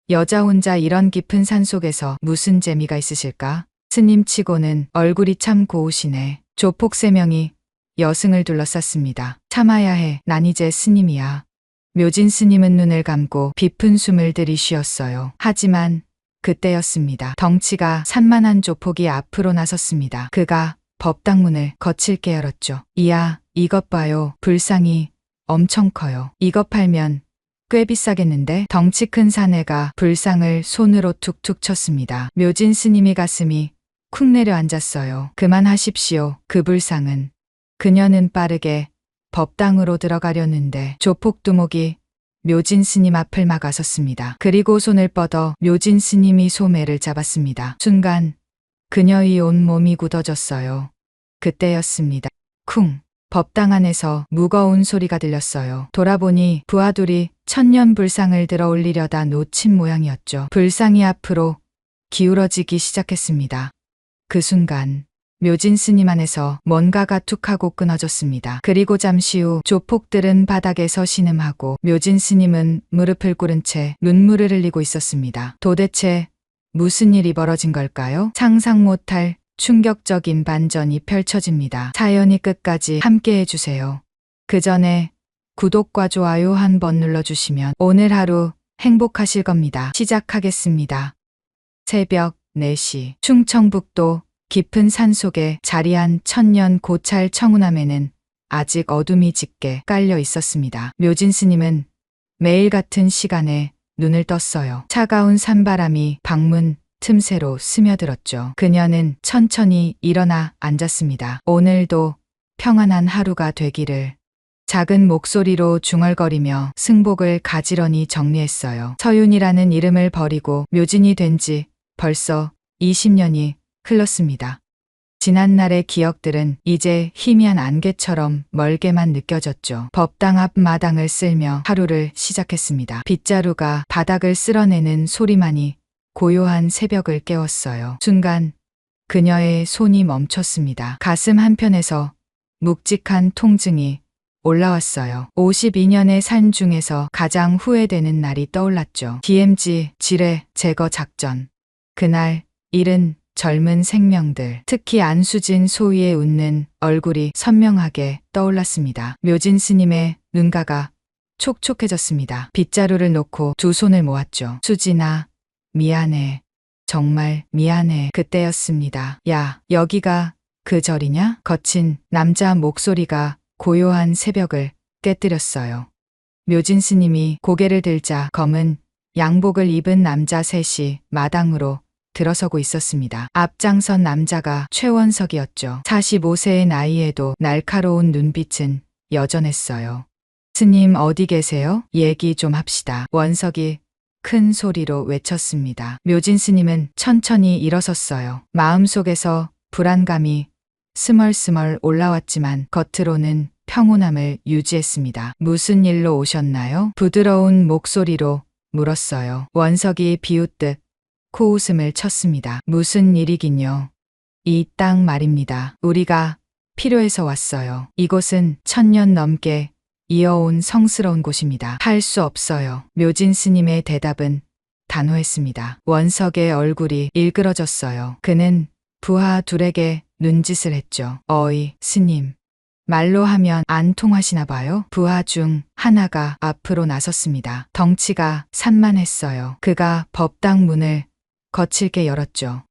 여자 혼자 이런 깊은 산속에서 무슨 재미가 있으실까? 스님치고는 얼굴이 참 고우시네. 조폭 3명이 여승을 둘러쌌습니다. 참아야 해. 난 이제 스님이야. 묘진 스님은 눈을 감고 깊은 숨을 들이쉬었어요. 하지만 그때였습니다. 덩치가 산만한 조폭이 앞으로 나섰습니다. 그가 법당문을 거칠게 열었죠. 이야, 이것 봐요. 불상이 엄청 커요. 이거 팔면 꽤 비싸겠는데? 덩치 큰 사내가 불상을 손으로 툭툭 쳤습니다. 묘진 스님이 가슴이 쿵 내려앉았어요. 그만하십시오. 그 불상은. 그녀는 빠르게 법당으로 들어가려는데 조폭 두목이 묘진 스님 앞을 막아섰습니다. 그리고 손을 뻗어 묘진 스님이 소매를 잡았습니다. 순간 그녀의 온몸이 굳어졌어요. 그때였습니다. 쿵! 법당 안에서 무거운 소리가 들렸어요. 돌아보니 부하들이 천년 불상을 들어 올리려다 놓친 모양이었죠. 불상이 앞으로 기울어지기 시작했습니다. 그 순간 묘진 스님 안에서 뭔가가 툭 하고 끊어졌습니다. 그리고 잠시 후 조폭들은 바닥에서 신음하고 묘진 스님은 무릎을 꿇은 채 눈물을 흘리고 있었습니다. 도대체 무슨 일이 벌어진 걸까요? 상상 못할 충격적인 반전이 펼쳐집니다. 사연이 끝까지 함께 해주세요. 그 전에 구독과 좋아요 한번 눌러주시면 오늘 하루 행복하실 겁니다. 시작하겠습니다. 새벽 4시 충청북도 깊은 산속에 자리한 천년 고찰 청운암에는 아직 어둠이 짙게 깔려 있었습니다. 묘진 스님은 매일 같은 시간에 눈을 떴어요. 차가운 산바람이 방문 틈새로 스며들었죠. 그녀는 천천히 일어나 앉았습니다. 오늘도 평안한 하루가 되기를. 작은 목소리로 중얼거리며 승복을 가지런히 정리했어요. 서윤이라는 이름을 버리고 묘진이 된 지 벌써 20년이 흘렀습니다. 지난날의 기억들은 이제 희미한 안개처럼 멀게만 느껴졌죠. 법당 앞 마당을 쓸며 하루를 시작했습니다. 빗자루가 바닥을 쓸어내는 소리만이 고요한 새벽을 깨웠어요. 순간 그녀의 손이 멈췄습니다. 가슴 한편에서 묵직한 통증이 올라왔어요. 52년의 산 중에서 가장 후회되는 날이 떠올랐죠. DMZ 지뢰 제거 작전. 그날 일은 젊은 생명들, 특히 안수진 소위의 웃는 얼굴이 선명하게 떠올랐습니다. 묘진 스님의 눈가가 촉촉해졌습니다. 빗자루를 놓고 두 손을 모았죠. 수진아, 미안해. 정말 미안해. 그때였습니다. 야, 여기가 그 절이냐? 거친 남자 목소리가 고요한 새벽을 깨뜨렸어요. 묘진 스님이 고개를 들자 검은 양복을 입은 남자 셋이 마당으로 들어서고 있었습니다. 앞장선 남자가 최원석이었죠. 45세의 나이에도 날카로운 눈빛은 여전했어요. 스님 어디 계세요? 얘기 좀 합시다. 원석이 큰 소리로 외쳤습니다. 묘진 스님은 천천히 일어섰어요. 마음속에서 불안감이 스멀스멀 올라왔지만 겉으로는 평온함을 유지했습니다. 무슨 일로 오셨나요? 부드러운 목소리로 물었어요. 원석이 비웃듯 코웃음을 쳤습니다. 무슨 일이긴요. 이 땅 말입니다. 우리가 필요해서 왔어요. 이곳은 1000년 넘게 이어온 성스러운 곳입니다. 할 수 없어요. 묘진 스님의 대답은 단호했습니다. 원석의 얼굴이 일그러졌어요. 그는 부하 둘에게 눈짓을 했죠. 어이, 스님. 말로 하면 안 통하시나 봐요. 부하 중 하나가 앞으로 나섰습니다. 덩치가 산만했어요. 그가 법당 문을 거칠게 열었죠.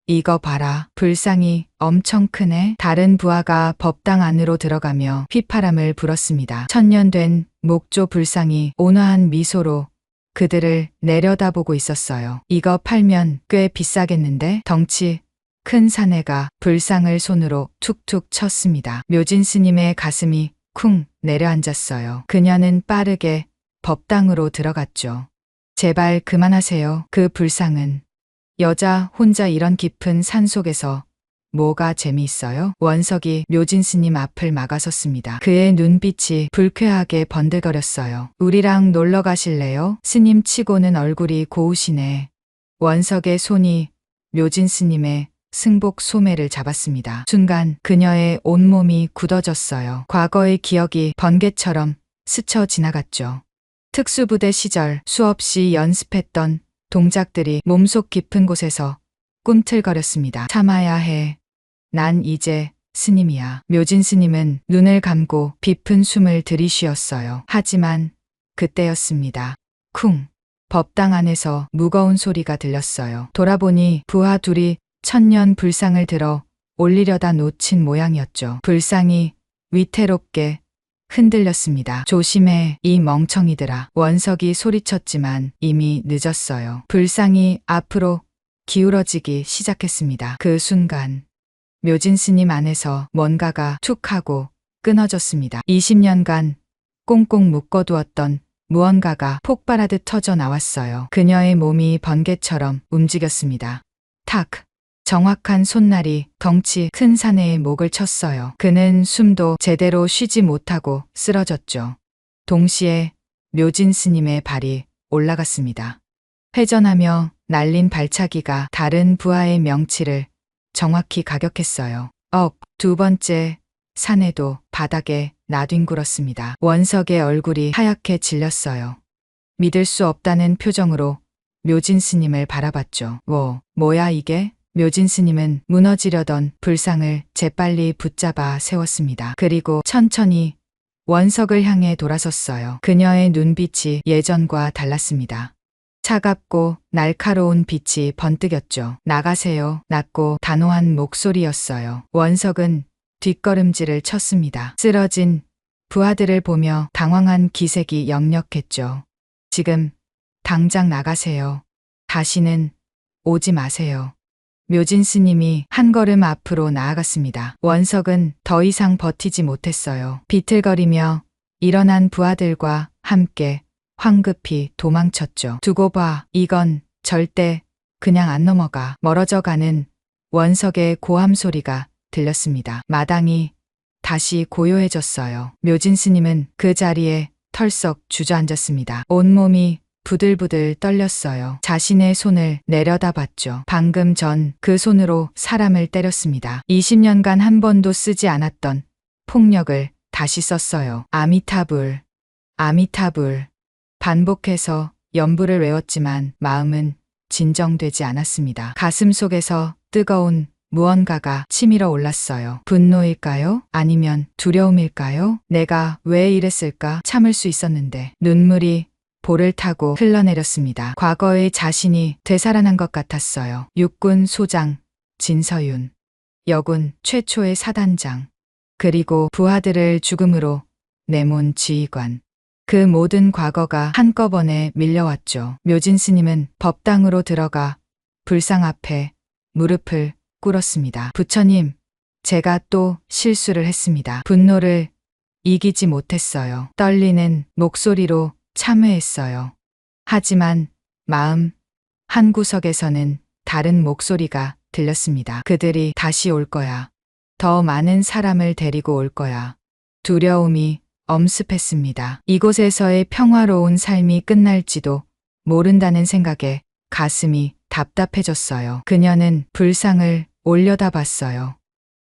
이거 봐라. 불상이 엄청 크네. 다른 부하가 법당 안으로 들어가며 휘파람을 불었습니다. 1000년 된 목조 불상이 온화한 미소로 그들을 내려다보고 있었어요. 이거 팔면 꽤 비싸겠는데? 덩치 큰 사내가 불상을 손으로 툭툭 쳤습니다. 묘진 스님의 가슴이 쿵 내려앉았어요. 그녀는 빠르게 법당으로 들어갔죠. 제발 그만하세요. 그 불상은. 여자 혼자 이런 깊은 산속에서 뭐가 재미있어요? 원석이 묘진 스님 앞을 막아섰습니다. 그의 눈빛이 불쾌하게 번들거렸어요. 우리랑 놀러 가실래요? 스님 치고는 얼굴이 고우시네. 원석의 손이 묘진 스님의 승복 소매를 잡았습니다. 순간 그녀의 온몸이 굳어졌어요. 과거의 기억이 번개처럼 스쳐 지나갔죠. 특수부대 시절 수없이 연습했던 동작들이 몸속 깊은 곳에서 꿈틀거렸습니다. 참아야 해. 난 이제 스님이야. 묘진 스님은 눈을 감고 깊은 숨을 들이쉬었어요. 하지만 그때였습니다. 쿵. 법당 안에서 무거운 소리가 들렸어요. 돌아보니 부하 둘이 천년 불상을 들어 올리려다 놓친 모양이었죠. 불상이 위태롭게 흔들렸습니다. 조심해, 이 멍청이들아. 원석이 소리쳤지만 이미 늦었어요. 불상이 앞으로 기울어지기 시작했습니다. 그 순간 묘진 스님 안에서 뭔가가 툭 하고 끊어졌습니다. 20년간 꽁꽁 묶어두었던 무언가가 폭발하듯 터져 나왔어요. 그녀의 몸이 번개처럼 움직였습니다. 탁! 정확한 손날이 덩치 큰 사내의 목을 쳤어요. 그는 숨도 제대로 쉬지 못하고 쓰러졌죠. 동시에 묘진 스님의 발이 올라갔습니다. 회전하며 날린 발차기가 다른 부하의 명치를 정확히 가격했어요. 두 번째 사내도 바닥에 나뒹굴었습니다. 원석의 얼굴이 하얗게 질렸어요. 믿을 수 없다는 표정으로 묘진 스님을 바라봤죠. 뭐야 이게? 묘진 스님은 무너지려던 불상을 재빨리 붙잡아 세웠습니다. 그리고 천천히 원석을 향해 돌아섰어요. 그녀의 눈빛이 예전과 달랐습니다. 차갑고 날카로운 빛이 번뜩였죠. 나가세요. 낮고 단호한 목소리였어요. 원석은 뒷걸음질을 쳤습니다. 쓰러진 부하들을 보며 당황한 기색이 역력했죠. 지금 당장 나가세요. 다시는 오지 마세요. 묘진 스님이 한 걸음 앞으로 나아갔습니다. 원석은 더 이상 버티지 못했어요. 비틀거리며 일어난 부하들과 함께 황급히 도망쳤죠. 두고 봐. 이건 절대 그냥 안 넘어가. 멀어져 가는 원석의 고함 소리가 들렸습니다. 마당이 다시 고요해졌어요. 묘진 스님은 그 자리에 털썩 주저앉았습니다. 온몸이 부들부들 떨렸어요. 자신의 손을 내려다봤죠. 방금 전 그 손으로 사람을 때렸습니다. 20년간 한 번도 쓰지 않았던 폭력을 다시 썼어요. 아미타불, 아미타불. 반복해서 연부를 외웠지만 마음은 진정되지 않았습니다. 가슴 속에서 뜨거운 무언가가 치밀어 올랐어요. 분노일까요? 아니면 두려움일까요? 내가 왜 이랬을까? 참을 수 있었는데. 눈물이 볼을 타고 흘러내렸습니다. 과거의 자신이 되살아난 것 같았어요. 육군 소장 진서윤, 여군 최초의 사단장, 그리고 부하들을 죽음으로 내몬 지휘관. 그 모든 과거가 한꺼번에 밀려왔죠. 묘진 스님은 법당으로 들어가 불상 앞에 무릎을 꿇었습니다. 부처님, 제가 또 실수를 했습니다. 분노를 이기지 못했어요. 떨리는 목소리로 참회했어요. 하지만 마음 한구석에서는 다른 목소리가 들렸습니다. 그들이 다시 올 거야. 더 많은 사람을 데리고 올 거야. 두려움이 엄습했습니다. 이곳에서의 평화로운 삶이 끝날지도 모른다는 생각에 가슴이 답답해졌어요. 그녀는 불상을 올려다봤어요.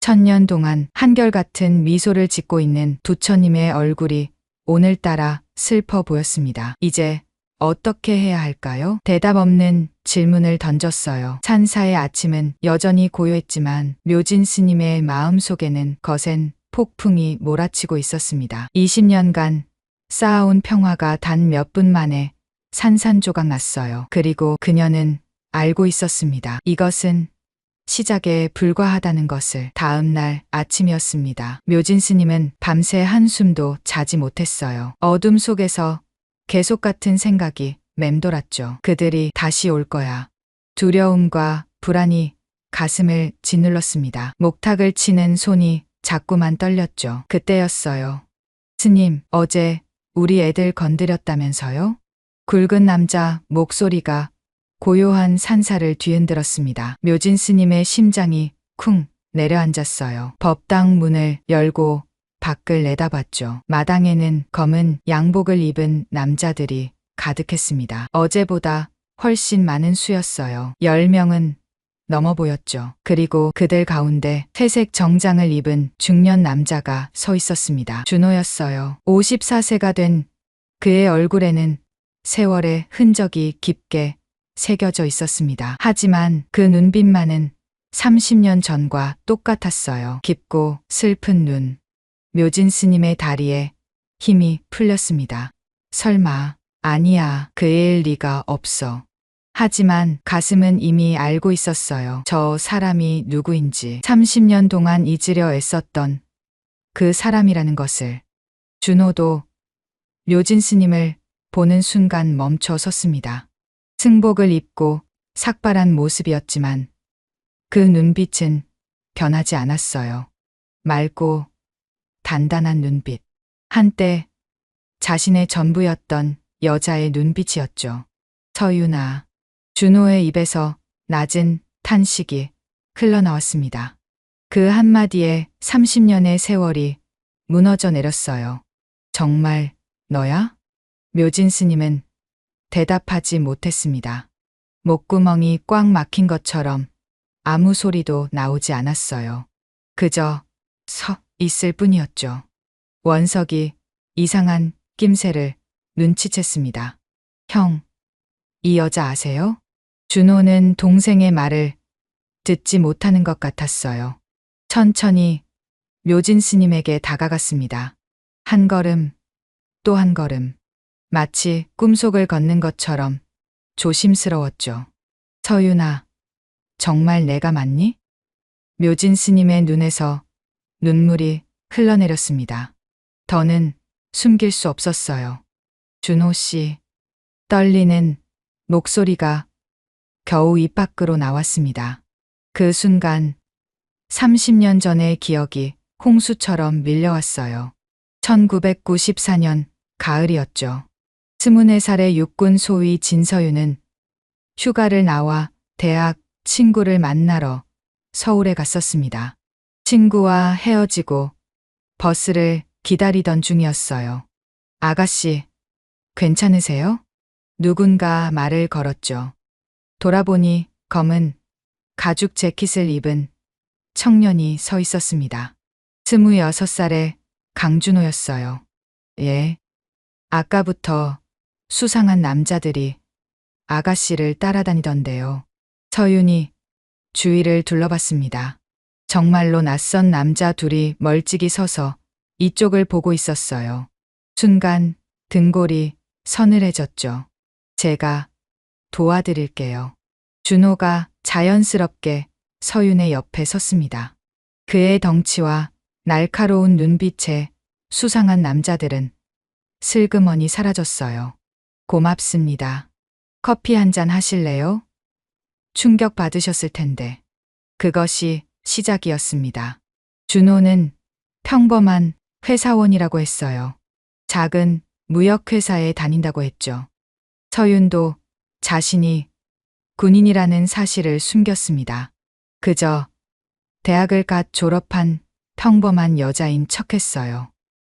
1000년 동안 한결같은 미소를 짓고 있는 부처님의 얼굴이 오늘따라 슬퍼 보였습니다. 이제 어떻게 해야 할까요? 대답 없는 질문을 던졌어요. 찬사의 아침은 여전히 고요했지만 묘진 스님의 마음속에는 거센 폭풍이 몰아치고 있었습니다. 20년간 쌓아온 평화가 단 몇 분 만에 산산조각 났어요. 그리고 그녀는 알고 있었습니다. 이것은 시작에 불과하다는 것을. 다음 날 아침이었습니다. 묘진 스님은 밤새 한숨도 자지 못했어요. 어둠 속에서 계속 같은 생각이 맴돌았죠. 그들이 다시 올 거야. 두려움과 불안이 가슴을 짓눌렀습니다. 목탁을 치는 손이 자꾸만 떨렸죠. 그때였어요. 스님, 어제 우리 애들 건드렸다면서요? 굵은 남자 목소리가 고요한 산사를 뒤흔들었습니다. 묘진 스님의 심장이 쿵 내려앉았어요. 법당 문을 열고 밖을 내다봤죠. 마당에는 검은 양복을 입은 남자들이 가득했습니다. 어제보다 훨씬 많은 수였어요. 10명은 넘어 보였죠. 그리고 그들 가운데 회색 정장을 입은 중년 남자가 서 있었습니다. 준호였어요. 54세가 된 그의 얼굴에는 세월의 흔적이 깊게 새겨져 있었습니다. 하지만 그 눈빛만은 30년 전과 똑같았어요. 깊고 슬픈 눈. 묘진 스님의 다리에 힘이 풀렸습니다. 설마, 아니야, 그 애일 리가 없어. 하지만 가슴은 이미 알고 있었어요. 저 사람이 누구인지, 30년 동안 잊으려 애썼던 그 사람이라는 것을. 준호도 묘진 스님을 보는 순간 멈춰 섰습니다. 승복을 입고 삭발한 모습이었지만 그 눈빛은 변하지 않았어요. 맑고 단단한 눈빛. 한때 자신의 전부였던 여자의 눈빛이었죠. 서윤아. 준호의 입에서 낮은 탄식이 흘러나왔습니다. 그 한마디에 30년의 세월이 무너져 내렸어요. 정말 너야? 묘진 스님은 대답하지 못했습니다. 목구멍이 꽉 막힌 것처럼 아무 소리도 나오지 않았어요. 그저 서 있을 뿐이었죠. 원석이 이상한 낌새를 눈치챘습니다. 형, 이 여자 아세요? 준호는 동생의 말을 듣지 못하는 것 같았어요. 천천히 묘진 스님에게 다가갔습니다. 한 걸음, 또 한 걸음. 마치 꿈속을 걷는 것처럼 조심스러웠죠. 서윤아, 정말 내가 맞니? 묘진 스님의 눈에서 눈물이 흘러내렸습니다. 더는 숨길 수 없었어요. 준호 씨, 떨리는 목소리가 겨우 입 밖으로 나왔습니다. 그 순간 30년 전의 기억이 홍수처럼 밀려왔어요. 1994년 가을이었죠. 24살의 육군 소위 진서윤은 휴가를 나와 대학 친구를 만나러 서울에 갔었습니다. 친구와 헤어지고 버스를 기다리던 중이었어요. 아가씨, 괜찮으세요? 누군가 말을 걸었죠. 돌아보니 검은 가죽 재킷을 입은 청년이 서 있었습니다. 26살의 강준호였어요. 예. 아까부터 수상한 남자들이 아가씨를 따라다니던데요. 서윤이 주위를 둘러봤습니다. 정말로 낯선 남자 둘이 멀찍이 서서 이쪽을 보고 있었어요. 순간 등골이 서늘해졌죠. 제가 도와드릴게요. 준호가 자연스럽게 서윤의 옆에 섰습니다. 그의 덩치와 날카로운 눈빛에 수상한 남자들은 슬그머니 사라졌어요. 고맙습니다. 커피 한 잔 하실래요? 충격 받으셨을 텐데. 그것이 시작이었습니다. 준호는 평범한 회사원이라고 했어요. 작은 무역회사에 다닌다고 했죠. 서윤도 자신이 군인이라는 사실을 숨겼습니다. 그저 대학을 갓 졸업한 평범한 여자인 척했어요.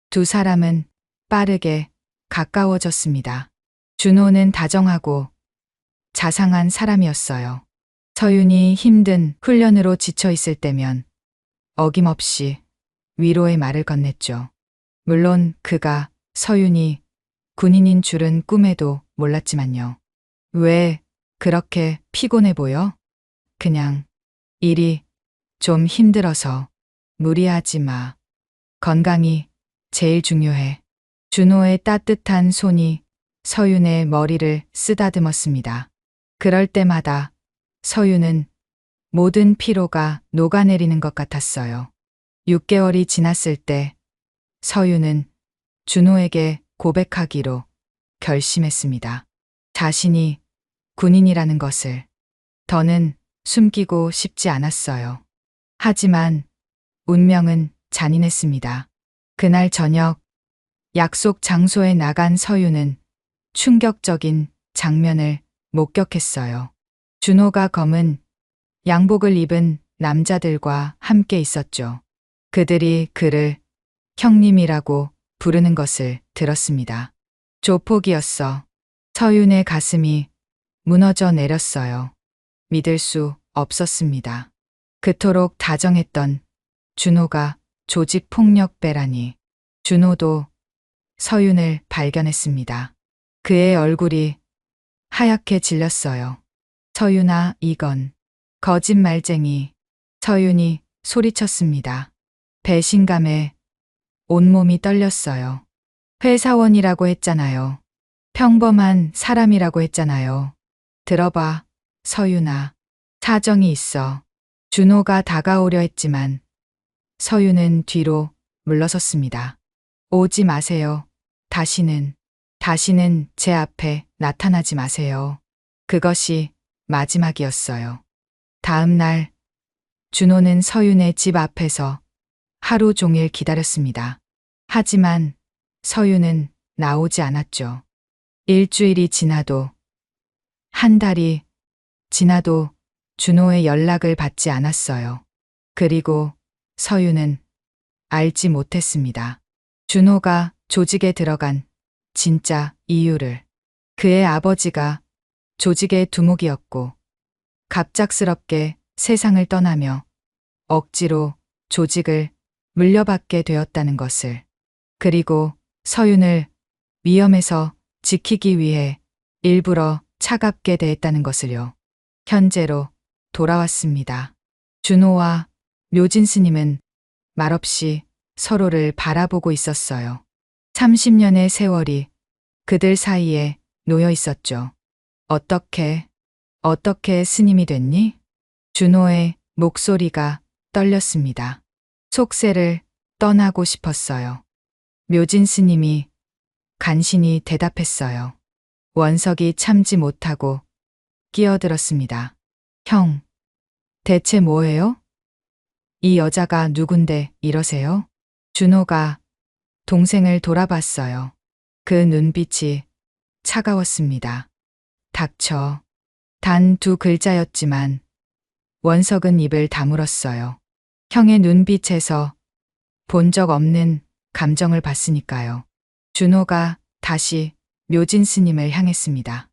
두 사람은 빠르게 가까워졌습니다. 준호는 다정하고 자상한 사람이었어요. 서윤이 힘든 훈련으로 지쳐 있을 때면 어김없이 위로의 말을 건넸죠. 물론 그가 서윤이 군인인 줄은 꿈에도 몰랐지만요. 왜 그렇게 피곤해 보여? 그냥 일이 좀 힘들어서. 무리하지 마. 건강이 제일 중요해. 준호의 따뜻한 손이 서윤의 머리를 쓰다듬었습니다. 그럴 때마다 서윤은 모든 피로가 녹아내리는 것 같았어요. 6개월이 지났을 때 서윤은 준호에게 고백하기로 결심했습니다. 자신이 군인이라는 것을 더는 숨기고 싶지 않았어요. 하지만 운명은 잔인했습니다. 그날 저녁 약속 장소에 나간 서윤은 충격적인 장면을 목격했어요. 준호가 검은 양복을 입은 남자들과 함께 있었죠. 그들이 그를 형님이라고 부르는 것을 들었습니다. 조폭이었어. 서윤의 가슴이 무너져 내렸어요. 믿을 수 없었습니다. 그토록 다정했던 준호가 조직 폭력배라니. 준호도 서윤을 발견했습니다. 그의 얼굴이 하얗게 질렸어요. 서윤아, 이건 거짓말쟁이. 서윤이 소리쳤습니다. 배신감에 온몸이 떨렸어요. 회사원이라고 했잖아요. 평범한 사람이라고 했잖아요. 들어봐, 서윤아. 사정이 있어. 준호가 다가오려 했지만 서윤은 뒤로 물러섰습니다. 오지 마세요. 다시는 제 앞에 나타나지 마세요. 그것이 마지막이었어요. 다음 날, 준호는 서윤의 집 앞에서 하루 종일 기다렸습니다. 하지만 서윤은 나오지 않았죠. 일주일이 지나도, 한 달이 지나도 준호의 연락을 받지 않았어요. 그리고 서윤은 알지 못했습니다. 준호가 조직에 들어간 진짜 이유를. 그의 아버지가 조직의 두목이었고 갑작스럽게 세상을 떠나며 억지로 조직을 물려받게 되었다는 것을. 그리고 서윤을 위험에서 지키기 위해 일부러 차갑게 대했다는 것을요. 현재로 돌아왔습니다. 준호와 묘진 스님은 말없이 서로를 바라보고 있었어요. 30년의 세월이 그들 사이에 놓여 있었죠. 어떻게 스님이 됐니? 준호의 목소리가 떨렸습니다. 속세를 떠나고 싶었어요. 묘진 스님이 간신히 대답했어요. 원석이 참지 못하고 끼어들었습니다. 형, 대체 뭐예요? 이 여자가 누군데 이러세요? 준호가 동생을 돌아봤어요. 그 눈빛이 차가웠습니다. 닥쳐. 단 2글자였지만 원석은 입을 다물었어요. 형의 눈빛에서 본 적 없는 감정을 봤으니까요. 준호가 다시 묘진 스님을 향했습니다.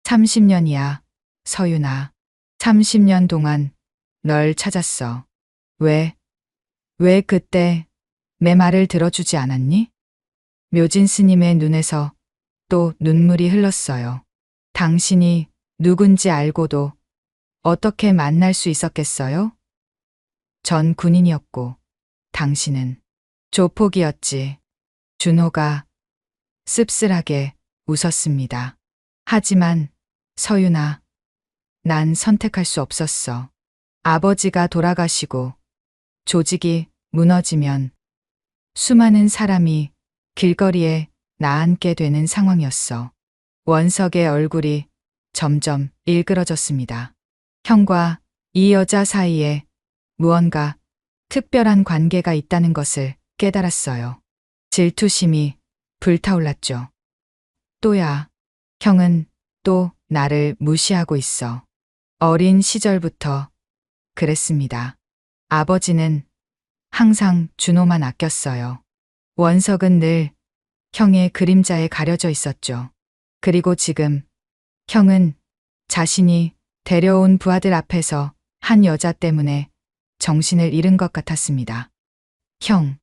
30년이야, 서윤아. 30년 동안 널 찾았어. 왜 그때 내 말을 들어주지 않았니? 묘진 스님의 눈에서 또 눈물이 흘렀어요. 당신이 누군지 알고도 어떻게 만날 수 있었겠어요? 전 군인이었고 당신은 조폭이었지. 준호가 씁쓸하게 웃었습니다. 하지만 서윤아, 난 선택할 수 없었어. 아버지가 돌아가시고 조직이 무너지면 수많은 사람이 길거리에 나앉게 되는 상황이었어. 원석의 얼굴이 점점 일그러졌습니다. 형과 이 여자 사이에 무언가 특별한 관계가 있다는 것을 깨달았어요. 질투심이 불타올랐죠. 또야, 형은 또 나를 무시하고 있어. 어린 시절부터 그랬습니다. 아버지는 항상 준호만 아꼈어요. 원석은 늘 형의 그림자에 가려져 있었죠. 그리고 지금 형은 자신이 데려온 부하들 앞에서 한 여자 때문에 정신을 잃은 것 같았습니다. 형,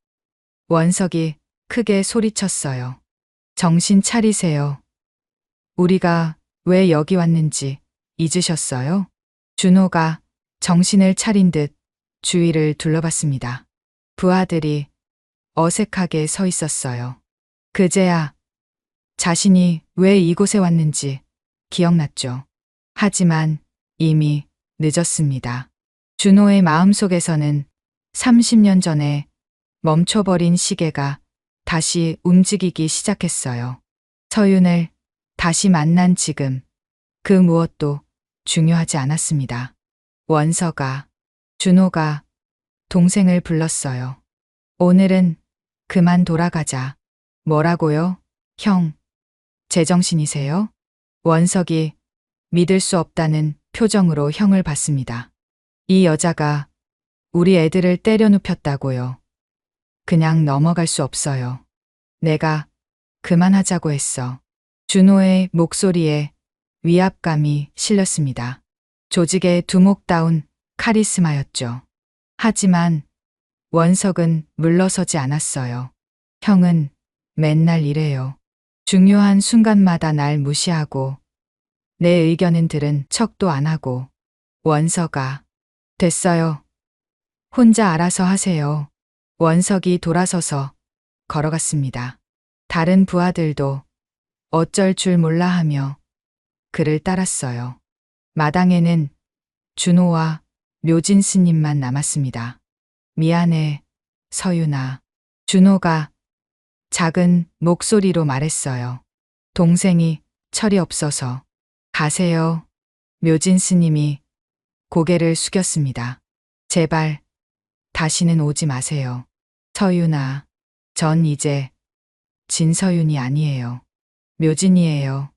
원석이 크게 소리쳤어요. 정신 차리세요. 우리가 왜 여기 왔는지 잊으셨어요? 준호가 정신을 차린 듯 주위를 둘러봤습니다. 부하들이 어색하게 서 있었어요. 그제야 자신이 왜 이곳에 왔는지 기억났죠. 하지만 이미 늦었습니다. 준호의 마음속에서는 30년 전에 멈춰버린 시계가 다시 움직이기 시작했어요. 서윤을 다시 만난 지금 그 무엇도 중요하지 않았습니다. 준호가 동생을 불렀어요. 오늘은 그만 돌아가자. 뭐라고요? 형, 제정신이세요? 원석이 믿을 수 없다는 표정으로 형을 봤습니다. 이 여자가 우리 애들을 때려 눕혔다고요. 그냥 넘어갈 수 없어요. 내가 그만하자고 했어. 준호의 목소리에 위압감이 실렸습니다. 조직의 두목다운 카리스마였죠. 하지만 원석은 물러서지 않았어요. 형은 맨날 이래요. 중요한 순간마다 날 무시하고 내 의견은 들은 척도 안 하고 원서가 됐어요. 혼자 알아서 하세요. 원석이 돌아서서 걸어갔습니다. 다른 부하들도 어쩔 줄 몰라 하며 그를 따랐어요. 마당에는 준호와 묘진 스님만 남았습니다. 미안해, 서윤아. 준호가 작은 목소리로 말했어요. 동생이 철이 없어서. 가세요. 묘진 스님이 고개를 숙였습니다. 제발 다시는 오지 마세요. 서윤아, 전 이제 진서윤이 아니에요. 묘진이에요.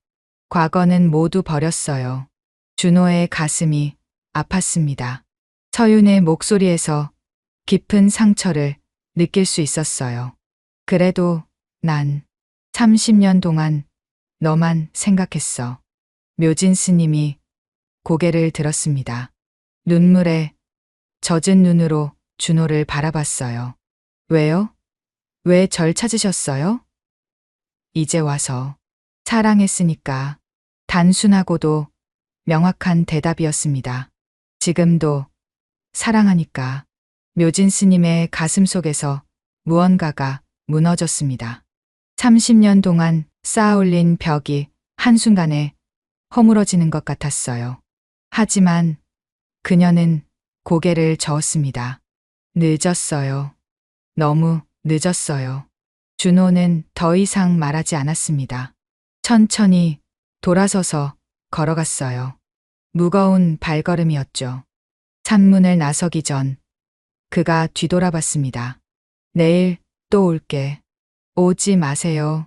과거는 모두 버렸어요. 준호의 가슴이 아팠습니다. 서윤의 목소리에서 깊은 상처를 느낄 수 있었어요. 그래도 난 30년 동안 너만 생각했어. 묘진 스님이 고개를 들었습니다. 눈물에 젖은 눈으로 준호를 바라봤어요. 왜요? 왜 절 찾으셨어요? 이제 와서. 사랑했으니까. 단순하고도 명확한 대답이었습니다. 지금도 사랑하니까. 묘진 스님의 가슴 속에서 무언가가 무너졌습니다. 30년 동안 쌓아올린 벽이 한순간에 허물어지는 것 같았어요. 하지만 그녀는 고개를 저었습니다. 늦었어요. 너무 늦었어요. 준호는 더 이상 말하지 않았습니다. 천천히 돌아서서 걸어갔어요. 무거운 발걸음이었죠. 산문을 나서기 전 그가 뒤돌아봤습니다. 내일 또 올게. 오지 마세요.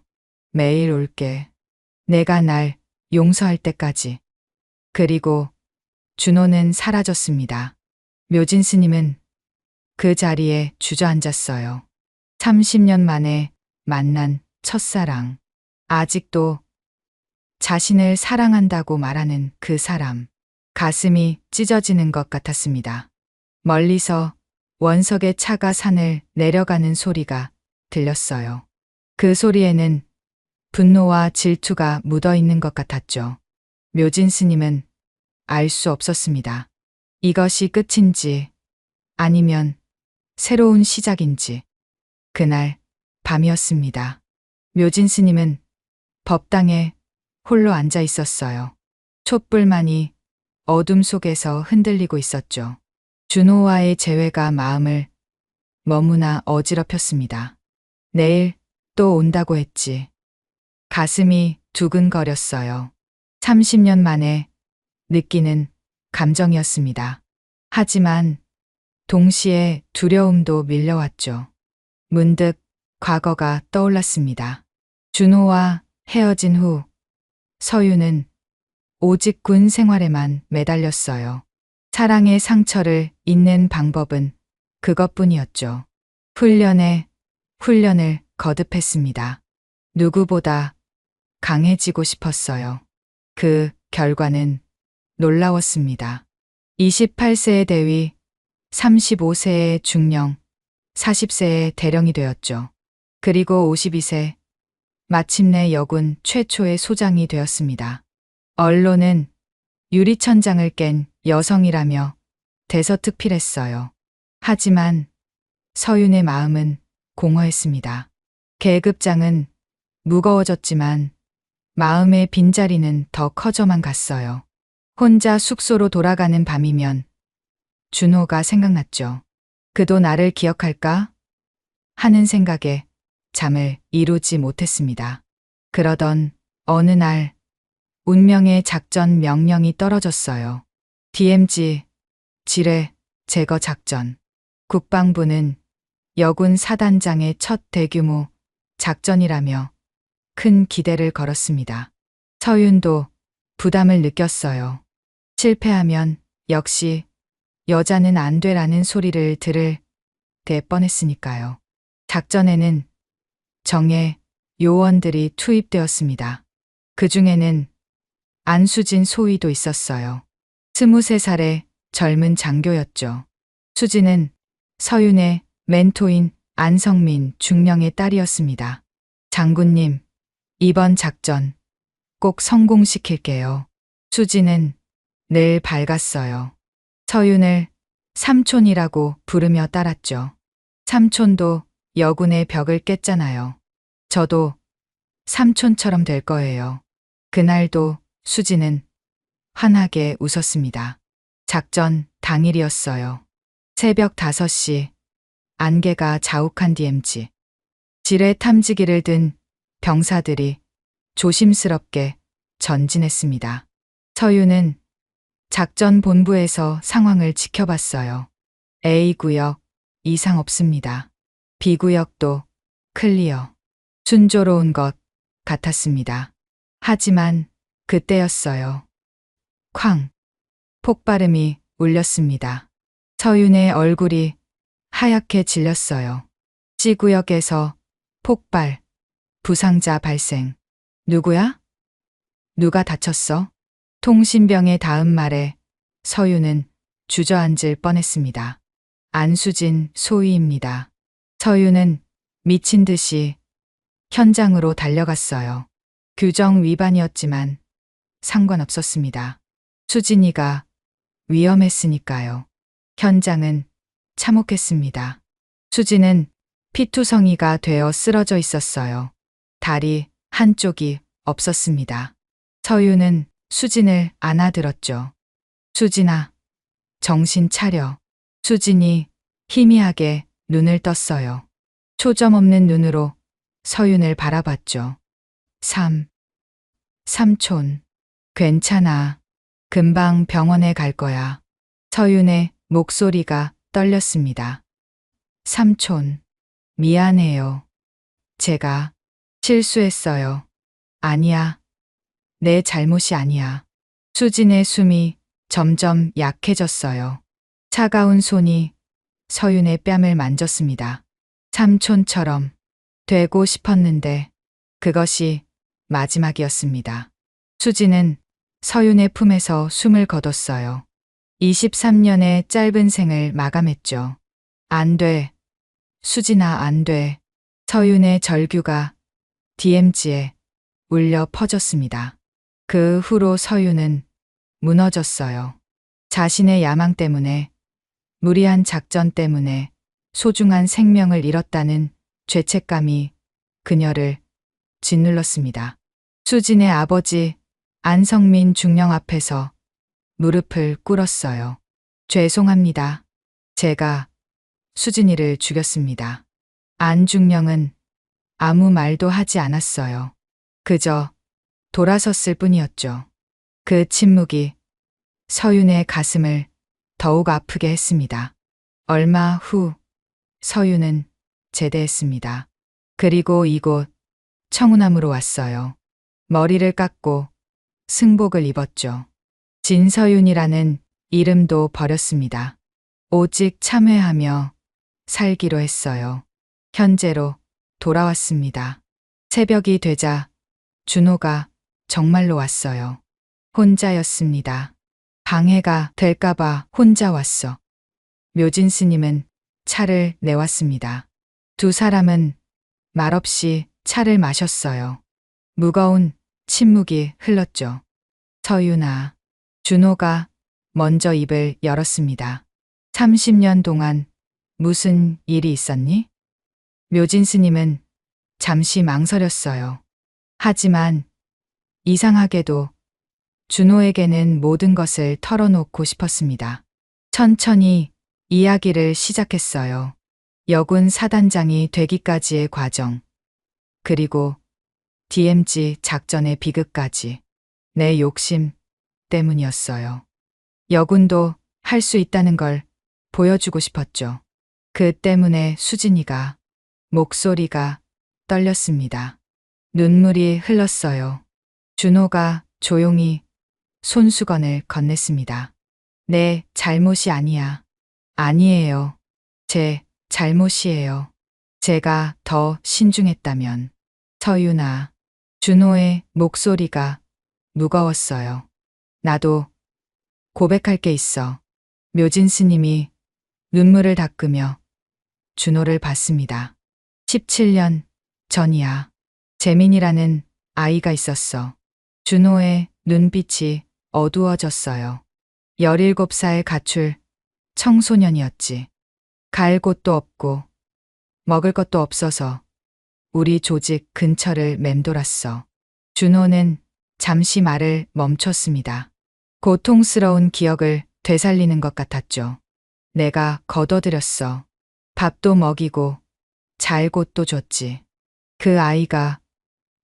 매일 올게. 내가 날 용서할 때까지. 그리고 준호는 사라졌습니다. 묘진 스님은 그 자리에 주저앉았어요. 30년 만에 만난 첫사랑. 아직도 자신을 사랑한다고 말하는 그 사람. 가슴이 찢어지는 것 같았습니다. 멀리서 원석의 차가 산을 내려가는 소리가 들렸어요. 그 소리에는 분노와 질투가 묻어 있는 것 같았죠. 묘진 스님은 알 수 없었습니다. 이것이 끝인지 아니면 새로운 시작인지. 그날 밤이었습니다. 묘진 스님은 법당에 홀로 앉아 있었어요. 촛불만이 어둠 속에서 흔들리고 있었죠. 준호와의 재회가 마음을 너무나 어지럽혔습니다. 내일 또 온다고 했지. 가슴이 두근거렸어요. 30년 만에 느끼는 감정이었습니다. 하지만 동시에 두려움도 밀려왔죠. 문득 과거가 떠올랐습니다. 준호와 헤어진 후 서윤은 오직 군 생활에만 매달렸어요. 사랑의 상처를 잇는 방법은 그것뿐이었죠. 훈련을 거듭했습니다. 누구보다 강해지고 싶었어요. 그 결과는 놀라웠습니다. 28세의 대위, 35세의 중령, 40세의 대령이 되었죠. 그리고 52세, 마침내 여군 최초의 소장이 되었습니다. 언론은 유리천장을 깬 여성이라며 대서특필했어요. 하지만 서윤의 마음은 공허했습니다. 계급장은 무거워졌지만 마음의 빈자리는 더 커져만 갔어요. 혼자 숙소로 돌아가는 밤이면 준호가 생각났죠. 그도 나를 기억할까? 하는 생각에 잠을 이루지 못했습니다. 그러던 어느 날 운명의 작전 명령이 떨어졌어요. DMZ 지뢰 제거 작전. 국방부는 여군 사단장의 첫 대규모 작전이라며 큰 기대를 걸었습니다. 서윤도 부담을 느꼈어요. 실패하면 역시 여자는 안 되라는 소리를 들을 대 뻔했으니까요. 작전에는 정예 요원들이 투입되었습니다. 그 중에는 안수진 소위도 있었어요. 23살의 젊은 장교였죠. 수진은 서윤의 멘토인 안성민 중령의 딸이었습니다. 장군님, 이번 작전 꼭 성공시킬게요. 수지는 늘 밝았어요. 서윤을 삼촌이라고 부르며 따랐죠. 삼촌도 여군의 벽을 깼잖아요. 저도 삼촌처럼 될 거예요. 그날도 수지는 환하게 웃었습니다. 작전 당일이었어요. 새벽 5시 안개가 자욱한 DMZ. 지뢰 탐지기를 든 병사들이 조심스럽게 전진했습니다. 서윤은 작전 본부에서 상황을 지켜봤어요. A구역 이상 없습니다. B구역도 클리어. 순조로운 것 같았습니다. 하지만 그때였어요. 쾅! 폭발음이 울렸습니다. 서윤의 얼굴이 하얗게 질렸어요. C구역에서 폭발, 부상자 발생. 누구야? 누가 다쳤어? 통신병의 다음 말에 서윤은 주저앉을 뻔했습니다. 안수진 소위입니다. 서윤은 미친 듯이 현장으로 달려갔어요. 규정 위반이었지만 상관없었습니다. 수진이가 위험했으니까요. 현장은 참혹했습니다. 수진은 피투성이가 되어 쓰러져 있었어요. 다리 한쪽이 없었습니다. 서윤은 수진을 안아들었죠. 수진아, 정신 차려. 수진이 희미하게 눈을 떴어요. 초점 없는 눈으로 서윤을 바라봤죠. 삼촌, 괜찮아. 금방 병원에 갈 거야. 서윤의 목소리가 떨렸습니다. 삼촌, 미안해요. 제가 실수했어요. 아니야. 내 잘못이 아니야. 수진의 숨이 점점 약해졌어요. 차가운 손이 서윤의 뺨을 만졌습니다. 삼촌처럼 되고 싶었는데 그것이 마지막이었습니다. 수진은 서윤의 품에서 숨을 거뒀어요. 23년의 짧은 생을 마감했죠. 안 돼. 수진아, 안 돼. 서윤의 절규가 DMZ에 울려 퍼졌습니다. 그 후로 서윤은 무너졌어요. 자신의 야망 때문에, 무리한 작전 때문에 소중한 생명을 잃었다는 죄책감이 그녀를 짓눌렀습니다. 수진의 아버지 안성민 중령 앞에서 무릎을 꿇었어요. 죄송합니다. 제가 수진이를 죽였습니다. 안중령은 아무 말도 하지 않았어요. 그저 돌아섰을 뿐이었죠. 그 침묵이 서윤의 가슴을 더욱 아프게 했습니다. 얼마 후 서윤은 제대했습니다. 그리고 이곳 청운암으로 왔어요. 머리를 깎고 승복을 입었죠. 진서윤이라는 이름도 버렸습니다. 오직 참회하며 살기로 했어요. 현재로 돌아왔습니다. 새벽이 되자 준호가 정말로 왔어요. 혼자였습니다. 방해가 될까봐 혼자 왔어. 묘진 스님은 차를 내왔습니다. 두 사람은 말없이 차를 마셨어요. 무거운 침묵이 흘렀죠. 서윤아, 준호가 먼저 입을 열었습니다. 30년 동안 무슨 일이 있었니? 묘진 스님은 잠시 망설였어요. 하지만 이상하게도 준호에게는 모든 것을 털어놓고 싶었습니다. 천천히 이야기를 시작했어요. 여군 사단장이 되기까지의 과정, 그리고 DMZ 작전의 비극까지. 내 욕심 때문이었어요. 여군도 할 수 있다는 걸 보여주고 싶었죠. 그 때문에 수진이가 목소리가 떨렸습니다. 눈물이 흘렀어요. 준호가 조용히 손수건을 건넸습니다. 내 잘못이 아니야. 아니에요. 제 잘못이에요. 제가 더 신중했다면. 서윤아, 준호의 목소리가 무거웠어요. 나도 고백할 게 있어. 묘진 스님이 눈물을 닦으며 준호를 봤습니다. 17년 전이야. 재민이라는 아이가 있었어. 준호의 눈빛이 어두워졌어요. 17살 가출 청소년이었지. 갈 곳도 없고 먹을 것도 없어서 우리 조직 근처를 맴돌았어. 준호는 잠시 말을 멈췄습니다. 고통스러운 기억을 되살리는 것 같았죠. 내가 걷어들였어. 밥도 먹이고 잘 곳도 줬지. 그 아이가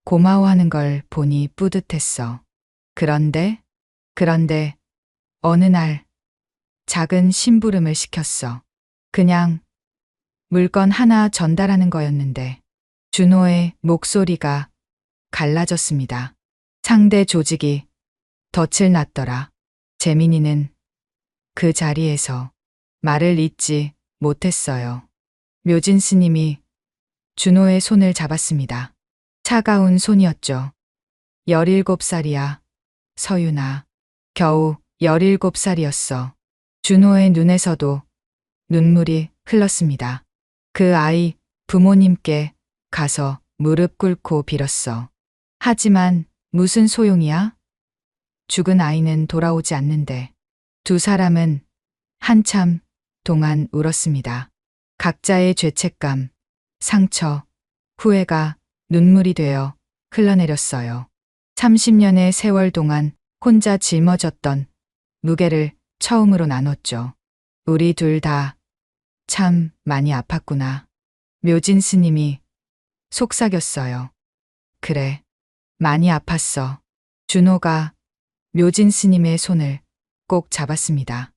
고마워하는 걸 보니 뿌듯했어. 그런데 어느 날 작은 심부름을 시켰어. 그냥 물건 하나 전달하는 거였는데 준호의 목소리가 갈라졌습니다. 상대 조직이 덫을 놨더라. 재민이는 그 자리에서 말을 잇지 못했어요. 묘진 스님이 준호의 손을 잡았습니다. 차가운 손이었죠. 17살이야. 서윤아. 겨우 17살이었어. 준호의 눈에서도 눈물이 흘렀습니다. 그 아이 부모님께 가서 무릎 꿇고 빌었어. 하지만 무슨 소용이야? 죽은 아이는 돌아오지 않는데. 두 사람은 한참 동안 울었습니다. 각자의 죄책감, 상처, 후회가 눈물이 되어 흘러내렸어요. 30년의 세월 동안 혼자 짊어졌던 무게를 처음으로 나눴죠. 우리 둘 다 참 많이 아팠구나. 묘진 스님이 속삭였어요. 그래, 많이 아팠어. 준호가 묘진 스님의 손을 꼭 잡았습니다.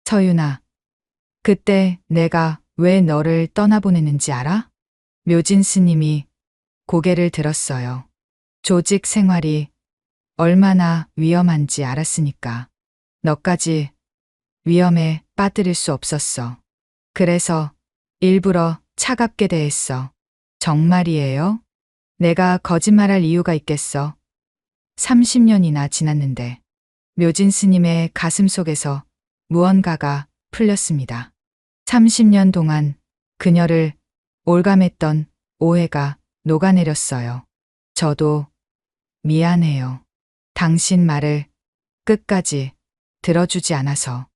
서윤아, 그때 내가 왜 너를 떠나보냈는지 알아? 묘진 스님이 고개를 들었어요. 조직 생활이 얼마나 위험한지 알았으니까. 너까지 위험에 빠뜨릴 수 없었어. 그래서 일부러 차갑게 대했어. 정말이에요? 내가 거짓말할 이유가 있겠어. 30년이나 지났는데. 묘진 스님의 가슴 속에서 무언가가 풀렸습니다. 30년 동안 그녀를 올감했던 오해가 녹아내렸어요. 저도 미안해요. 당신 말을 끝까지 들어주지 않아서.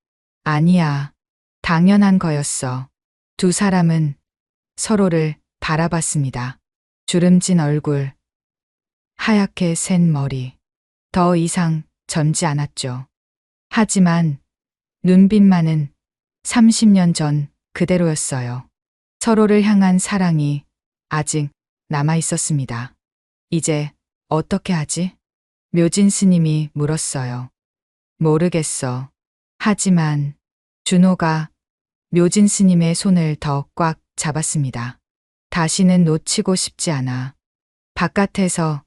아니야. 당연한 거였어. 두 사람은 서로를 바라봤습니다. 주름진 얼굴, 하얗게 센 머리. 더 이상 젊지 않았죠. 하지만 눈빛만은 30년 전 그대로였어요. 서로를 향한 사랑이 아직 남아 있었습니다. 이제 어떻게 하지? 묘진 스님이 물었어요. 모르겠어. 하지만 준호가 묘진 스님의 손을 더 꽉 잡았습니다. 다시는 놓치고 싶지 않아. 바깥에서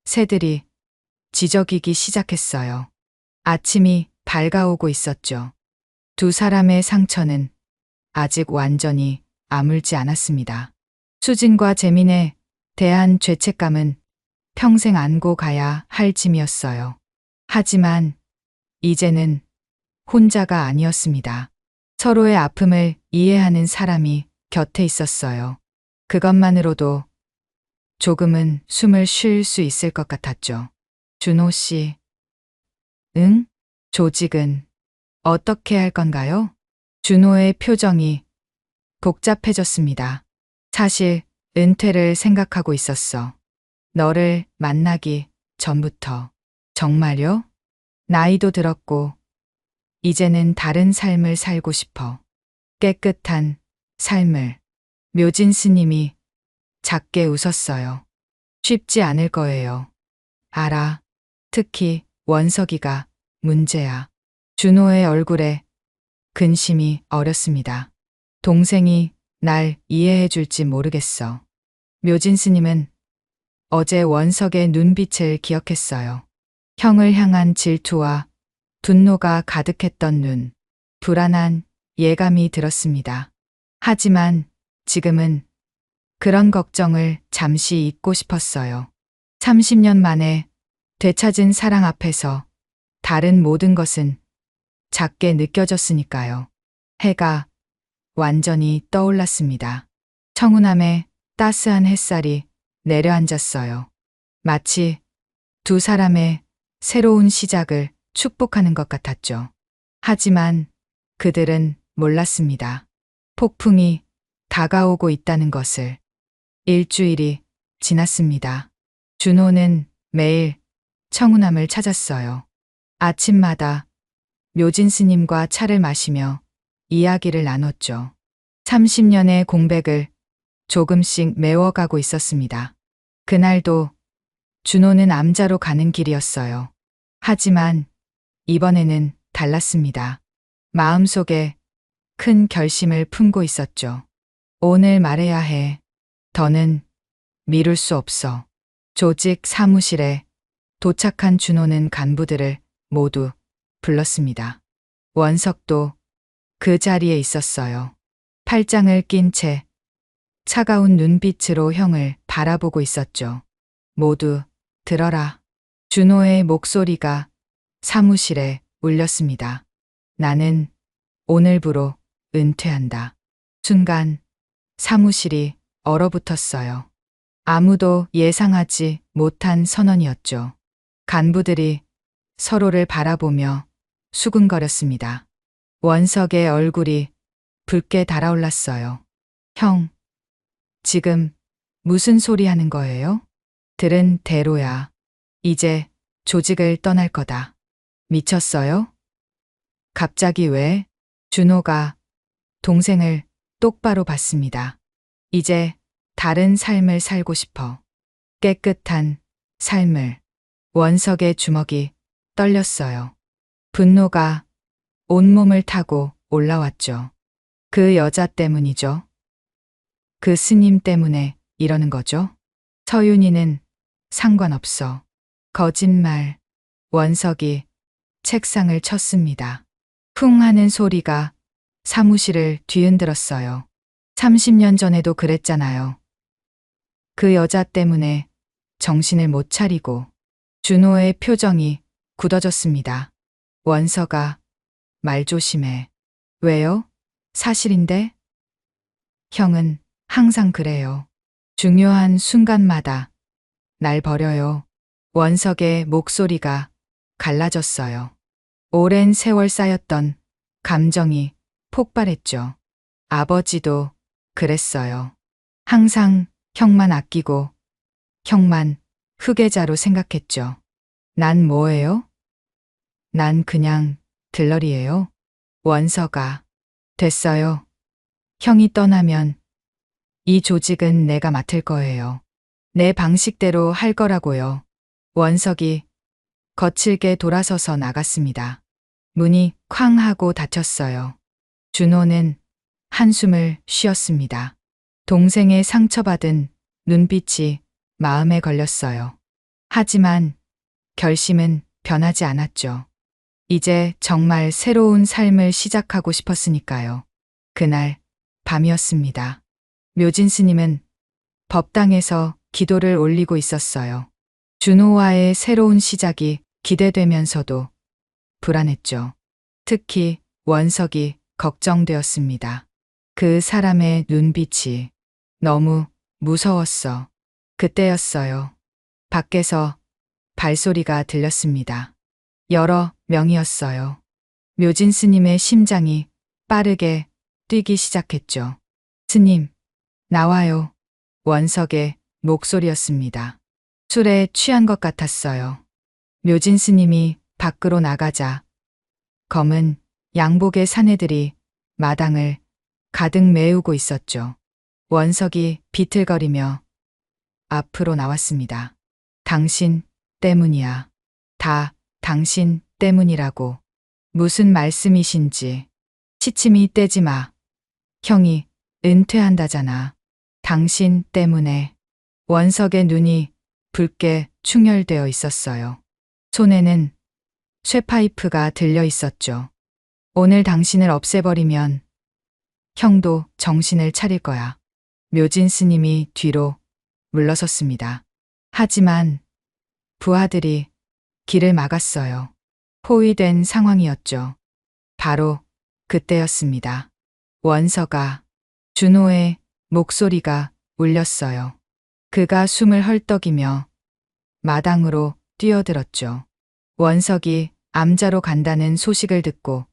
새들이 지저귀기 시작했어요. 아침이 밝아오고 있었죠. 두 사람의 상처는 아직 완전히 아물지 않았습니다. 수진과 재민에 대한 죄책감은 평생 안고 가야 할 짐이었어요. 하지만 이제는 혼자가 아니었습니다. 서로의 아픔을 이해하는 사람이 곁에 있었어요. 그것만으로도 조금은 숨을 쉴 수 있을 것 같았죠. 준호 씨. 응? 조직은 어떻게 할 건가요? 준호의 표정이 복잡해졌습니다. 사실 은퇴를 생각하고 있었어. 너를 만나기 전부터. 정말요? 나이도 들었고 이제는 다른 삶을 살고 싶어. 깨끗한 삶을. 묘진 스님이 작게 웃었어요. 쉽지 않을 거예요. 알아. 특히 원석이가 문제야. 준호의 얼굴에 근심이 어렸습니다. 동생이 날 이해해 줄지 모르겠어. 묘진 스님은 어제 원석의 눈빛을 기억했어요. 형을 향한 질투와 분노가 가득했던 눈, 불안한 예감이 들었습니다. 하지만 지금은 그런 걱정을 잠시 잊고 싶었어요. 30년 만에 되찾은 사랑 앞에서 다른 모든 것은 작게 느껴졌으니까요. 해가 완전히 떠올랐습니다. 청운함에 따스한 햇살이 내려앉았어요. 마치 두 사람의 새로운 시작을 축복하는 것 같았죠. 하지만 그들은 몰랐습니다. 폭풍이 다가오고 있다는 것을. 일주일이 지났습니다. 준호는 매일 청운함을 찾았어요. 아침마다 묘진 스님과 차를 마시며 이야기를 나눴죠. 30년의 공백을 조금씩 메워가고 있었습니다. 그날도 준호는 암자로 가는 길이었어요. 하지만 이번에는 달랐습니다. 마음속에 큰 결심을 품고 있었죠. 오늘 말해야 해. 더는 미룰 수 없어. 조직 사무실에 도착한 준호는 간부들을 모두 불렀습니다. 원석도 그 자리에 있었어요. 팔짱을 낀 채 차가운 눈빛으로 형을 바라보고 있었죠. 모두 들어라. 준호의 목소리가 사무실에 울렸습니다. 나는 오늘부로 은퇴한다. 순간 사무실이 얼어붙었어요. 아무도 예상하지 못한 선언이었죠. 간부들이 서로를 바라보며 수근거렸습니다. 원석의 얼굴이 붉게 달아올랐어요. 형, 지금 무슨 소리 하는 거예요? 들은 대로야. 이제 조직을 떠날 거다. 미쳤어요? 갑자기 왜? 준호가 동생을 똑바로 봤습니다. 이제 다른 삶을 살고 싶어. 깨끗한 삶을. 원석의 주먹이 떨렸어요. 분노가 온몸을 타고 올라왔죠. 그 여자 때문이죠. 그 스님 때문에 이러는 거죠. 서윤이는 상관없어. 거짓말. 원석이 책상을 쳤습니다. 쿵 하는 소리가 사무실을 뒤흔들었어요. 30년 전에도 그랬잖아요. 그 여자 때문에 정신을 못 차리고. 준호의 표정이 굳어졌습니다. 원석아, 말 조심해. 왜요? 사실인데? 형은 항상 그래요. 중요한 순간마다 날 버려요. 원석의 목소리가 갈라졌어요. 오랜 세월 쌓였던 감정이 폭발했죠. 아버지도 그랬어요. 항상 형만 아끼고 형만 후계자로 생각했죠. 난 뭐예요? 난 그냥 들러리예요. 원석아, 됐어요. 형이 떠나면 이 조직은 내가 맡을 거예요. 내 방식대로 할 거라고요. 원석이 거칠게 돌아서서 나갔습니다. 문이 쾅 하고 닫혔어요. 준호는 한숨을 쉬었습니다. 동생의 상처받은 눈빛이 마음에 걸렸어요. 하지만 결심은 변하지 않았죠. 이제 정말 새로운 삶을 시작하고 싶었으니까요. 그날 밤이었습니다. 묘진 스님은 법당에서 기도를 올리고 있었어요. 준호와의 새로운 시작이 기대되면서도 불안했죠. 특히 원석이 걱정되었습니다. 그 사람의 눈빛이 너무 무서웠어. 그때였어요. 밖에서 발소리가 들렸습니다. 여러 명이었어요. 묘진 스님의 심장이 빠르게 뛰기 시작했죠. 스님, 나와요. 원석의 목소리였습니다. 술에 취한 것 같았어요. 묘진 스님이 밖으로 나가자 검은 양복의 사내들이 마당을 가득 메우고 있었죠. 원석이 비틀거리며 앞으로 나왔습니다. 당신 때문이야. 다 당신 때문이라고. 무슨 말씀이신지. 시침이 떼지 마. 형이 은퇴한다잖아. 당신 때문에. 원석의 눈이 붉게 충혈되어 있었어요. 손에는 쇠파이프가 들려 있었죠. 오늘 당신을 없애버리면 형도 정신을 차릴 거야. 묘진 스님이 뒤로 물러섰습니다. 하지만 부하들이 길을 막았어요. 포위된 상황이었죠. 바로 그때였습니다. 원석아, 준호의 목소리가 울렸어요. 그가 숨을 헐떡이며 마당으로 뛰어들었죠. 원석이 암자로 간다는 소식을 듣고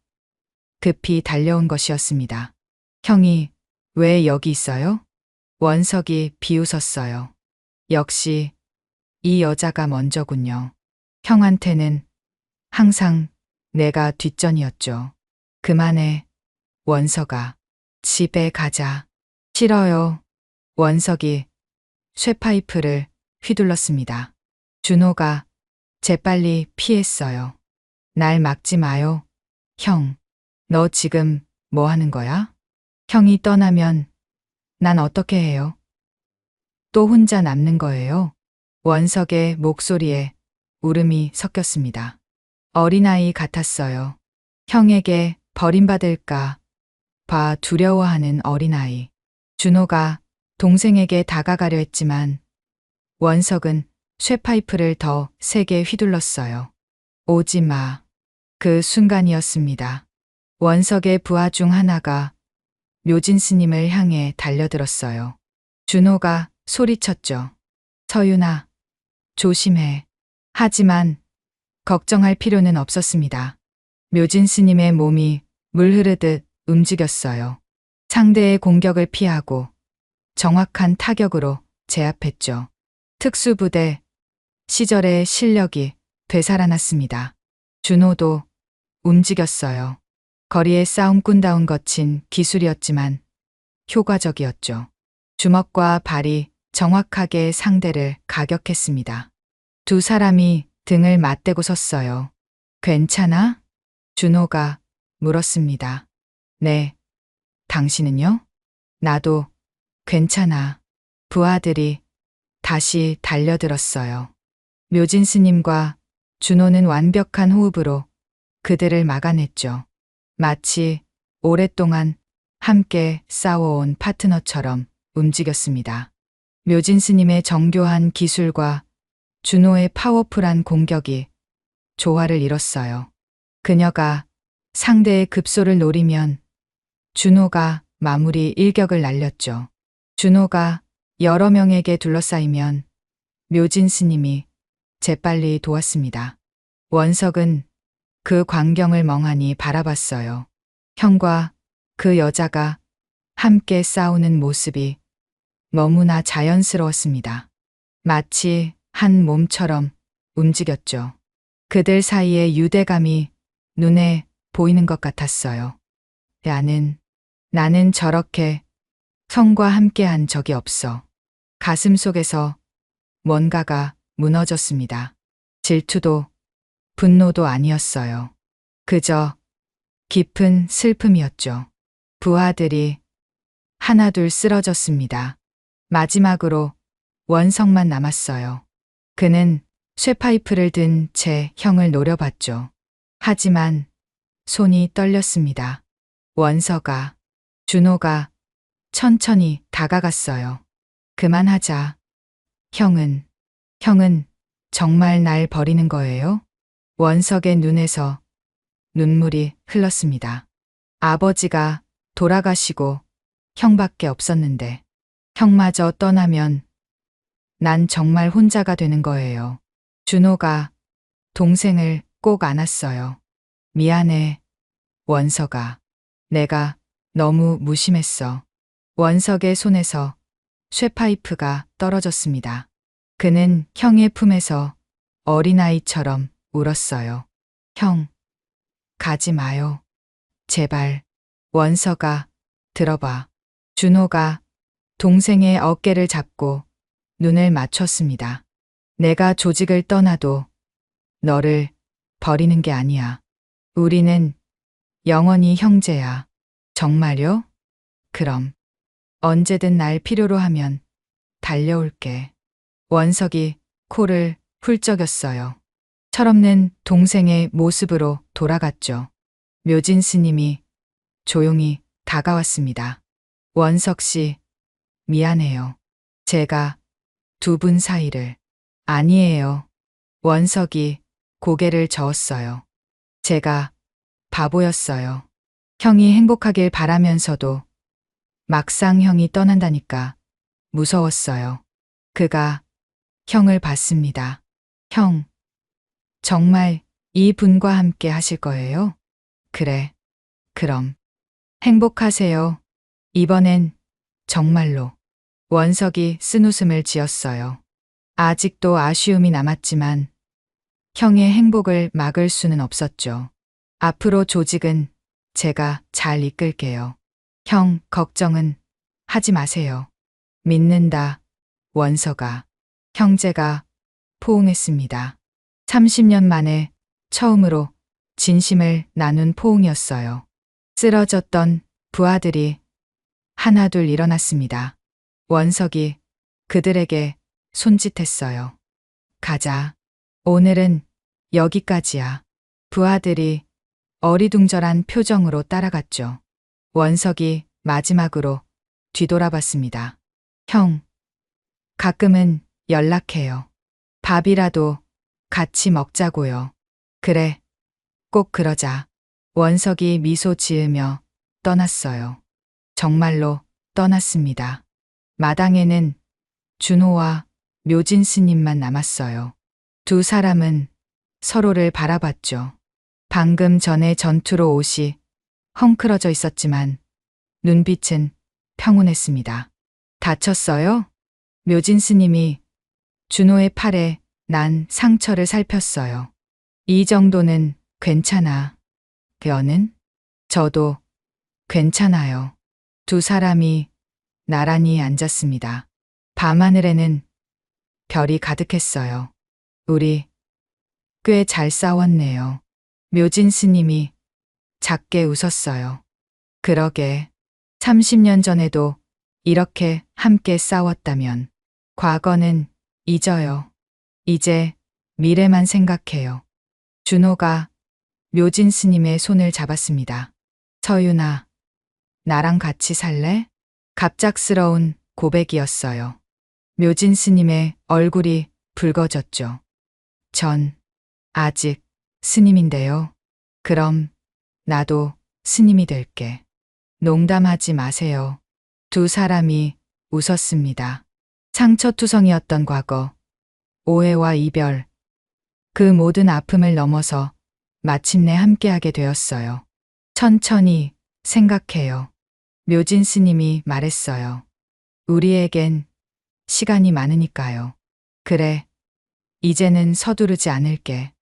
급히 달려온 것이었습니다. 형이 왜 여기 있어요? 원석이 비웃었어요. 역시 이 여자가 먼저군요. 형한테는 항상 내가 뒷전이었죠. 그만해, 원석아. 집에 가자. 싫어요. 원석이 쇠파이프를 휘둘렀습니다. 준호가 재빨리 피했어요. 날 막지 마요. 형, 너 지금 뭐 하는 거야? 형이 떠나면 난 어떻게 해요? 또 혼자 남는 거예요? 원석의 목소리에 울음이 섞였습니다. 어린아이 같았어요. 형에게 버림받을까 봐 두려워하는 어린아이. 준호가 동생에게 다가가려 했지만 원석은 쇠파이프를 더 세게 휘둘렀어요. 오지 마. 그 순간이었습니다. 원석의 부하 중 하나가 묘진 스님을 향해 달려들었어요. 준호가 소리쳤죠. 서윤아, 조심해. 하지만 걱정할 필요는 없었습니다. 묘진 스님의 몸이 물 흐르듯 움직였어요. 상대의 공격을 피하고 정확한 타격으로 제압했죠. 특수부대 시절의 실력이 되살아났습니다. 준호도 움직였어요. 거리의 싸움꾼다운 거친 기술이었지만 효과적이었죠. 주먹과 발이 정확하게 상대를 가격했습니다. 두 사람이 등을 맞대고 섰어요. 괜찮아? 준호가 물었습니다. 네. 당신은요? 나도 괜찮아. 부하들이 다시 달려들었어요. 묘진 스님과 준호는 완벽한 호흡으로 그들을 막아냈죠. 마치 오랫동안 함께 싸워온 파트너처럼 움직였습니다. 묘진 스님의 정교한 기술과 준호의 파워풀한 공격이 조화를 이뤘어요. 그녀가 상대의 급소를 노리면 준호가 마무리 일격을 날렸죠. 준호가 여러 명에게 둘러싸이면 묘진 스님이 재빨리 도왔습니다. 원석은 그 광경을 멍하니 바라봤어요. 형과 그 여자가 함께 싸우는 모습이 너무나 자연스러웠습니다. 마치 한 몸처럼 움직였죠. 그들 사이의 유대감이 눈에 보이는 것 같았어요. 나는 저렇게 성과 함께한 적이 없어. 가슴 속에서 뭔가가 무너졌습니다. 질투도 분노도 아니었어요. 그저 깊은 슬픔이었죠. 부하들이 하나둘 쓰러졌습니다. 마지막으로 원석만 남았어요. 그는 쇠파이프를 든 채 형을 노려봤죠. 하지만 손이 떨렸습니다. 원석아, 준호가 천천히 다가갔어요. 그만하자. 형은 정말 날 버리는 거예요? 원석의 눈에서 눈물이 흘렀습니다. 아버지가 돌아가시고 형밖에 없었는데 형마저 떠나면 난 정말 혼자가 되는 거예요. 준호가 동생을 꼭 안았어요. 미안해, 원석아. 내가 너무 무심했어. 원석의 손에서 쇠파이프가 떨어졌습니다. 그는 형의 품에서 어린아이처럼 울었어요. 형, 가지 마요. 제발. 원석아, 들어봐. 준호가 동생의 어깨를 잡고 눈을 맞췄습니다. 내가 조직을 떠나도 너를 버리는 게 아니야. 우리는 영원히 형제야. 정말요? 그럼 언제든 날 필요로 하면 달려올게. 원석이 코를 훌쩍였어요. 철없는 동생의 모습으로 돌아갔죠. 묘진 스님이 조용히 다가왔습니다. 원석 씨, 미안해요. 제가 두 분 사이를. 아니에요. 원석이 고개를 저었어요. 제가 바보였어요. 형이 행복하길 바라면서도 막상 형이 떠난다니까 무서웠어요. 그가 형을 봤습니다. 형, 정말 이 분과 함께 하실 거예요? 그래. 그럼. 행복하세요. 이번엔 정말로. 원석이 쓴웃음을 지었어요. 아직도 아쉬움이 남았지만 형의 행복을 막을 수는 없었죠. 앞으로 조직은 제가 잘 이끌게요. 형, 걱정은 하지 마세요. 믿는다, 원석아. 형제가 포옹했습니다. 30년 만에 처음으로 진심을 나눈 포옹이었어요. 쓰러졌던 부하들이 하나둘 일어났습니다. 원석이 그들에게 손짓했어요. 가자. 오늘은 여기까지야. 부하들이 어리둥절한 표정으로 따라갔죠. 원석이 마지막으로 뒤돌아봤습니다. 형, 가끔은 연락해요. 밥이라도 같이 먹자고요. 그래, 꼭 그러자. 원석이 미소 지으며 떠났어요. 정말로 떠났습니다. 마당에는 준호와 묘진 스님만 남았어요. 두 사람은 서로를 바라봤죠. 방금 전에 전투로 옷이 헝클어져 있었지만 눈빛은 평온했습니다. 다쳤어요? 묘진 스님이 준호의 팔에 난 상처를 살폈어요. 이 정도는 괜찮아. 여는? 저도 괜찮아요. 두 사람이 나란히 앉았습니다. 밤하늘에는 별이 가득했어요. 우리 꽤 잘 싸웠네요. 묘진 스님이 작게 웃었어요. 그러게, 30년 전에도 이렇게 함께 싸웠다면 과거는 잊어요. 이제 미래만 생각해요. 준호가 묘진 스님의 손을 잡았습니다. 서윤아, 나랑 같이 살래? 갑작스러운 고백이었어요. 묘진 스님의 얼굴이 붉어졌죠. 전 아직 스님인데요. 그럼 나도 스님이 될게. 농담하지 마세요. 두 사람이 웃었습니다. 상처투성이었던 과거, 오해와 이별, 그 모든 아픔을 넘어서 마침내 함께하게 되었어요. 천천히 생각해요. 묘진 스님이 말했어요. 우리에겐 시간이 많으니까요. 그래, 이제는 서두르지 않을게.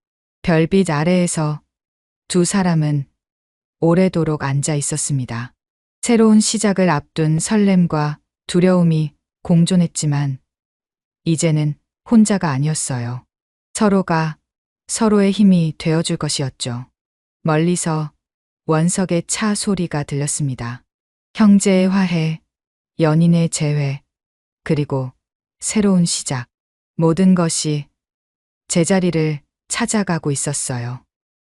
별빛 아래에서 두 사람은 오래도록 앉아 있었습니다. 새로운 시작을 앞둔 설렘과 두려움이 공존했지만 이제는 혼자가 아니었어요. 서로가 서로의 힘이 되어줄 것이었죠. 멀리서 원석의 차 소리가 들렸습니다. 형제의 화해, 연인의 재회, 그리고 새로운 시작. 모든 것이 제자리를 찾아가고 있었어요.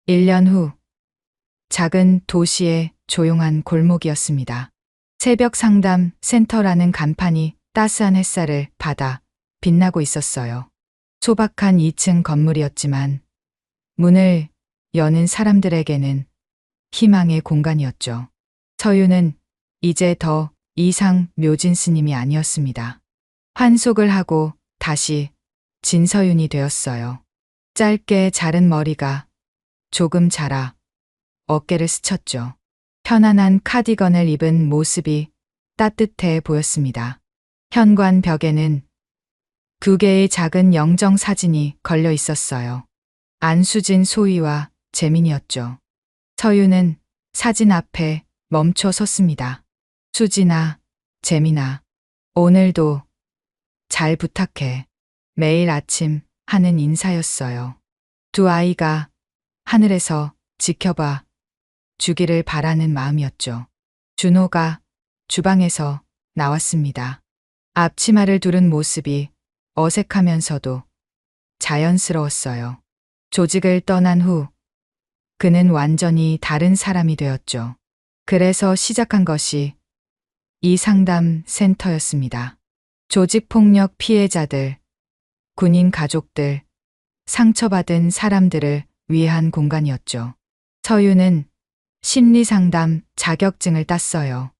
1년 후, 작은 도시의 조용한 골목이었습니다. 새벽 상담 센터라는 간판이 따스한 햇살을 받아 빛나고 있었어요. 소박한 2층 건물이었지만 문을 여는 사람들에게는 희망의 공간이었죠. 서유는 이제 더 이상 묘진 스님이 아니었습니다. 환속을 하고 다시 진서윤이 되었어요. 짧게 자른 머리가 조금 자라 어깨를 스쳤죠. 편안한 카디건을 입은 모습이 따뜻해 보였습니다. 현관 벽에는 2개의 작은 영정 사진이 걸려 있었어요. 안수진 소희와 재민이었죠. 서유는 사진 앞에 멈춰 섰습니다. 수진아, 재민아, 오늘도 잘 부탁해. 매일 아침 하는 인사였어요. 두 아이가 하늘에서 지켜봐 주기를 바라는 마음이었죠. 준호가 주방에서 나왔습니다. 앞치마를 두른 모습이 어색하면서도 자연스러웠어요. 조직을 떠난 후 그는 완전히 다른 사람이 되었죠. 그래서 시작한 것이 이 상담 센터였습니다. 조직폭력 피해자들, 군인 가족들, 상처받은 사람들을 위한 공간이었죠. 서유는 심리상담 자격증을 땄어요.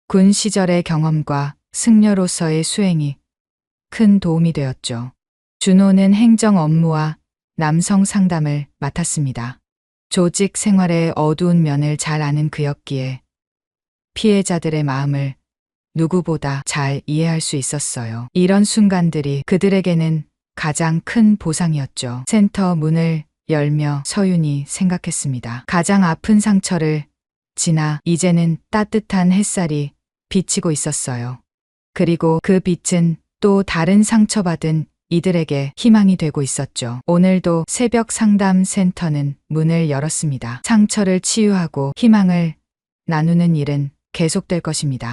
군 시절의 경험과 승려로서의 수행이 큰 도움이 되었죠. 준호는 행정 업무와 남성 상담을 맡았습니다. 조직 생활의 어두운 면을 잘 아는 그였기에 피해자들의 마음을 누구보다 잘 이해할 수 있었어요. 이런 순간들이 그들에게는 가장 큰 보상이었죠. 센터 문을 열며 서윤이 생각했습니다. 가장 아픈 상처를 지나 이제는 따뜻한 햇살이 비치고 있었어요. 그리고 그 빛은 또 다른 상처받은 이들에게 희망이 되고 있었죠. 오늘도 새벽 상담 센터는 문을 열었습니다. 상처를 치유하고 희망을 나누는 일은 계속될 것입니다.